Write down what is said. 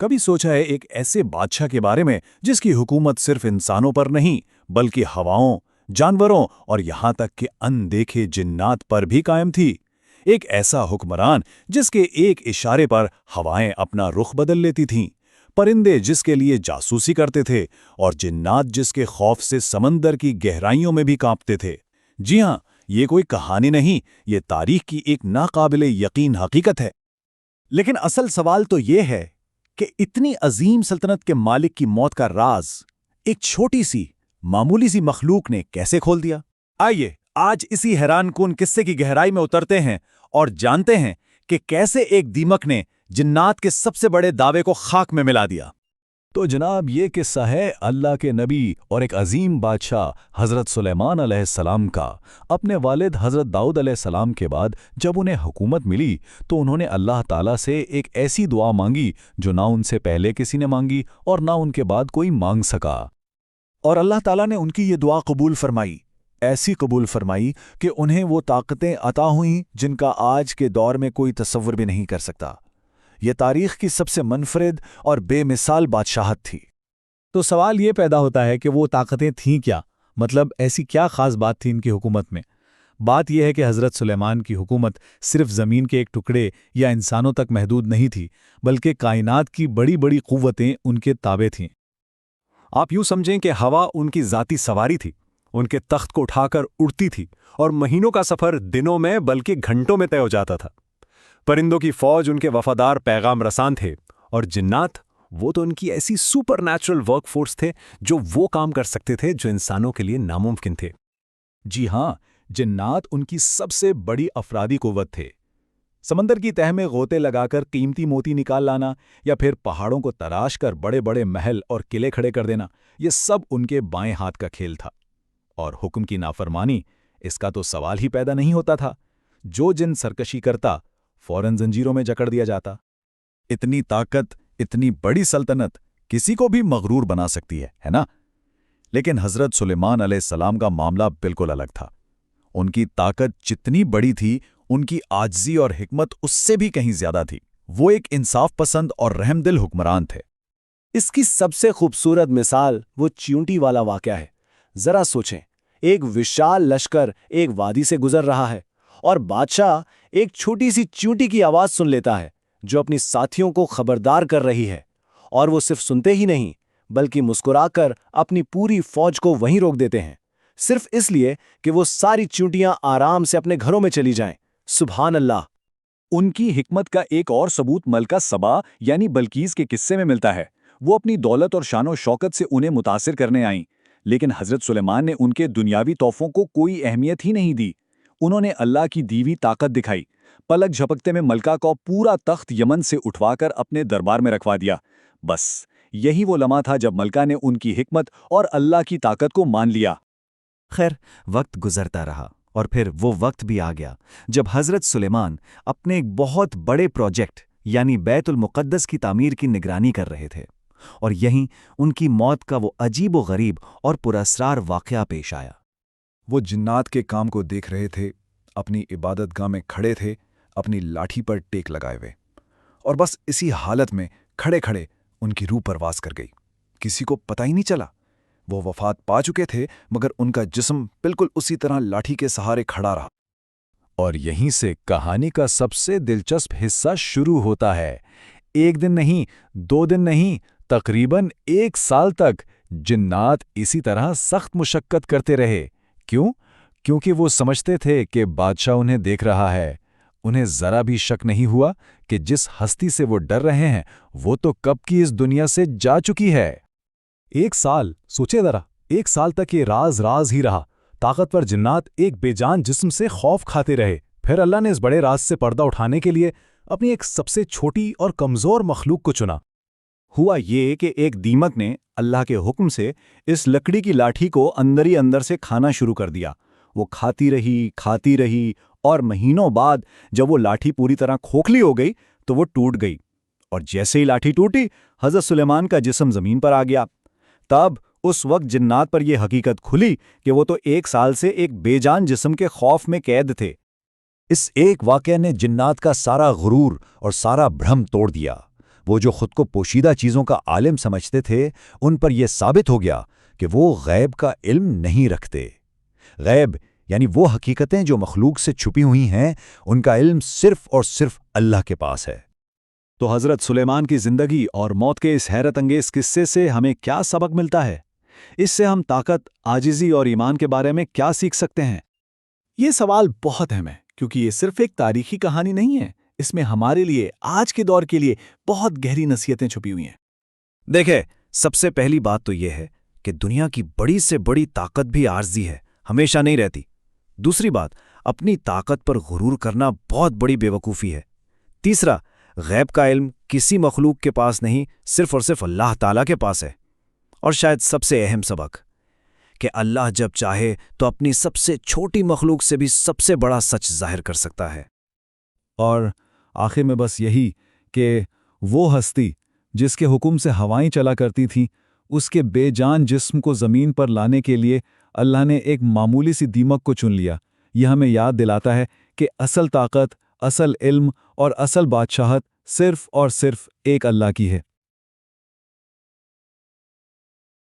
کبھی سوچا ہے ایک ایسے بادشاہ کے بارے میں جس کی حکومت صرف انسانوں پر نہیں بلکہ ہواؤں، جانوروں اور یہاں تک کہ اندیکھے جنات پر بھی قائم تھی؟ ایک ایسا حکمران جس کے ایک اشارے پر ہوائیں اپنا رخ بدل لیتی تھیں، پرندے جس کے لیے جاسوسی کرتے تھے اور جنات جس کے خوف سے سمندر کی گہرائیوں میں بھی کانپتے تھے۔ جی ہاں، یہ کوئی کہانی نہیں، یہ تاریخ کی ایک ناقابل یقین حقیقت ہے۔ لیکن اصل سوال تو یہ ہے کہ اتنی عظیم سلطنت کے مالک کی موت کا راز ایک چھوٹی سی معمولی سی مخلوق نے کیسے کھول دیا؟ آئیے آج اسی حیران کن قصے کی گہرائی میں اترتے ہیں اور جانتے ہیں کہ کیسے ایک دیمک نے جنات کے سب سے بڑے دعوے کو خاک میں ملا دیا۔ تو جناب، یہ قصہ ہے اللہ کے نبی اور ایک عظیم بادشاہ حضرت سلیمان علیہ السلام کا۔ اپنے والد حضرت داؤد علیہ السلام کے بعد جب انہیں حکومت ملی تو انہوں نے اللہ تعالیٰ سے ایک ایسی دعا مانگی جو نہ ان سے پہلے کسی نے مانگی اور نہ ان کے بعد کوئی مانگ سکا۔ اور اللہ تعالیٰ نے ان کی یہ دعا قبول فرمائی، ایسی قبول فرمائی کہ انہیں وہ طاقتیں عطا ہوئیں جن کا آج کے دور میں کوئی تصور بھی نہیں کر سکتا۔ یہ تاریخ کی سب سے منفرد اور بے مثال بادشاہت تھی۔ تو سوال یہ پیدا ہوتا ہے کہ وہ طاقتیں تھیں کیا؟ مطلب ایسی کیا خاص بات تھی ان کی حکومت میں؟ بات یہ ہے کہ حضرت سلیمان کی حکومت صرف زمین کے ایک ٹکڑے یا انسانوں تک محدود نہیں تھی، بلکہ کائنات کی بڑی بڑی قوتیں ان کے تابع تھیں۔ آپ یوں سمجھیں کہ ہوا ان کی ذاتی سواری تھی، ان کے تخت کو اٹھا کر اڑتی تھی اور مہینوں کا سفر دنوں میں بلکہ گھنٹوں میں طے ہو جاتا تھا۔ پرندوں کی فوج ان کے وفادار پیغام رسان تھے، اور جنات وہ تو ان کی ایسی سپر نیچرل ورک فورس تھے جو وہ کام کر سکتے تھے جو انسانوں کے لیے ناممکن تھے۔ جی ہاں، جنات ان کی سب سے بڑی افرادی قوت تھے۔ سمندر کی تہہ میں غوطے لگا کر قیمتی موتی نکال لانا یا پھر پہاڑوں کو تراش کر بڑے بڑے محل اور قلعے کھڑے کر دینا، یہ سب ان کے بائیں ہاتھ کا کھیل تھا۔ اور حکم کی نافرمانی، اس کا تو سوال ہی پیدا نہیں ہوتا تھا۔ جو جن سرکشی کرتا فوراً زنجیروں میں جکڑ دیا جاتا۔ اتنی طاقت، اتنی بڑی سلطنت کسی کو بھی مغرور بنا سکتی ہے نا؟ لیکن حضرت سلیمان علیہ السلام کا معاملہ بالکل الگ تھا۔ ان کی طاقت جتنی بڑی تھی، ان کی عاجزی اور حکمت اس سے بھی کہیں زیادہ تھی۔ وہ ایک انصاف پسند اور رحم دل حکمران تھے۔ اس کی سب سے خوبصورت مثال وہ چیونٹی والا واقعہ ہے۔ ذرا سوچیں، ایک وشال لشکر ایک وادی سے گزر رہا ہے اور بادشاہ ایک چھوٹی سی چیونٹی کی آواز سن لیتا ہے جو اپنی ساتھیوں کو خبردار کر رہی ہے، اور وہ صرف سنتے ہی نہیں بلکہ مسکرا کر اپنی پوری فوج کو وہیں روک دیتے ہیں، صرف اس لیے کہ وہ ساری چیونٹیاں آرام سے اپنے گھروں میں چلی جائیں۔ سبحان اللہ! ان کی حکمت کا ایک اور ثبوت ملکہ سبا یعنی بلقیس کے قصے میں ملتا ہے۔ وہ اپنی دولت اور شان و شوکت سے انہیں متاثر کرنے آئیں، لیکن حضرت سلیمان نے ان کے دنیاوی تحفوں کو کوئی اہمیت ہی نہیں دی۔ انہوں نے اللہ کی دیوی طاقت دکھائی۔ پلک جھپکتے میں ملکہ کو پورا تخت یمن سے اٹھوا کر اپنے دربار میں رکھوا دیا۔ بس یہی وہ لمحہ تھا جب ملکہ نے ان کی حکمت اور اللہ کی طاقت کو مان لیا۔ خیر، وقت گزرتا رہا اور پھر وہ وقت بھی آ گیا جب حضرت سلیمان اپنے ایک بہت بڑے پروجیکٹ یعنی بیت المقدس کی تعمیر کی نگرانی کر رہے تھے، اور یہیں ان کی موت کا وہ عجیب و غریب اور پراسرار واقعہ پیش آیا۔ وہ جنات کے کام کو دیکھ رہے تھے، اپنی عبادت گاہ میں کھڑے تھے، اپنی لاٹھی پر ٹیک لگائے ہوئے، اور بس اسی حالت میں کھڑے کھڑے ان کی روح پرواز کر گئی۔ کسی کو پتہ ہی نہیں چلا۔ وہ وفات پا چکے تھے مگر ان کا جسم بالکل اسی طرح لاٹھی کے سہارے کھڑا رہا۔ اور یہیں سے کہانی کا سب سے دلچسپ حصہ شروع ہوتا ہے۔ ایک دن نہیں، 2 دن نہیں، تقریباً 1 سال تک جنات اسی طرح سخت مشقت کرتے رہے۔ کیوں؟ کیونکہ وہ سمجھتے تھے کہ بادشاہ انہیں دیکھ رہا ہے۔ انہیں ذرا بھی شک نہیں ہوا کہ جس ہستی سے وہ ڈر رہے ہیں وہ تو کب کی اس دنیا سے جا چکی ہے۔ 1 سال، سوچے ذرا، 1 سال تک یہ راز ہی رہا۔ طاقتور جنات ایک بے جان جسم سے خوف کھاتے رہے۔ پھر اللہ نے اس بڑے راز سے پردہ اٹھانے کے لیے اپنی ایک سب سے چھوٹی اور کمزور مخلوق کو چنا۔ ہوا یہ کہ ایک دیمک نے اللہ کے حکم سے اس لکڑی کی لاٹھی کو اندر ہی اندر سے کھانا شروع کر دیا۔ وہ کھاتی رہی اور مہینوں بعد جب وہ لاٹھی پوری طرح کھوکھلی ہو گئی تو وہ ٹوٹ گئی، اور جیسے ہی لاٹھی ٹوٹی حضرت سلیمان کا جسم زمین پر آ گیا۔ تب اس وقت جنات پر یہ حقیقت کھلی کہ وہ تو 1 سال سے ایک بے جان جسم کے خوف میں قید تھے۔ اس ایک واقعے نے جنات کا سارا غرور اور سارا بھرم توڑ دیا۔ وہ جو خود کو پوشیدہ چیزوں کا عالم سمجھتے تھے، ان پر یہ ثابت ہو گیا کہ وہ غیب کا علم نہیں رکھتے۔ غیب یعنی وہ حقیقتیں جو مخلوق سے چھپی ہوئی ہیں، ان کا علم صرف اور صرف اللہ کے پاس ہے۔ تو حضرت سلیمان کی زندگی اور موت کے اس حیرت انگیز قصے سے ہمیں کیا سبق ملتا ہے؟ اس سے ہم طاقت، عاجزی اور ایمان کے بارے میں کیا سیکھ سکتے ہیں؟ یہ سوال بہت اہم ہے، کیونکہ یہ صرف ایک تاریخی کہانی نہیں ہے، اس میں ہمارے لیے، آج کے دور کے لیے بہت گہری نصیحتیں چھپی ہوئی ہیں۔ دیکھیں، سب سے پہلی بات تو یہ ہے کہ دنیا کی بڑی سے بڑی طاقت بھی عارضی ہے، ہمیشہ نہیں رہتی۔ دوسری بات، اپنی طاقت پر غرور کرنا بہت بڑی بیوقوفی ہے۔ تیسرا، غیب کا علم کسی مخلوق کے پاس نہیں، صرف اور صرف اللہ تعالیٰ کے پاس ہے۔ اور شاید سب سے اہم سبق کہ اللہ جب چاہے تو اپنی سب سے چھوٹی مخلوق سے بھی سب سے بڑا سچ ظاہر کر سکتا ہے۔ اور آخر میں بس یہی کہ وہ ہستی جس کے حکم سے ہوائیں چلا کرتی تھیں، اس کے بے جان جسم کو زمین پر لانے کے لیے اللہ نے ایک معمولی سی دیمک کو چن لیا۔ یہ ہمیں یاد دلاتا ہے کہ اصل طاقت، اصل علم اور اصل بادشاہت صرف اور صرف ایک اللہ کی ہے۔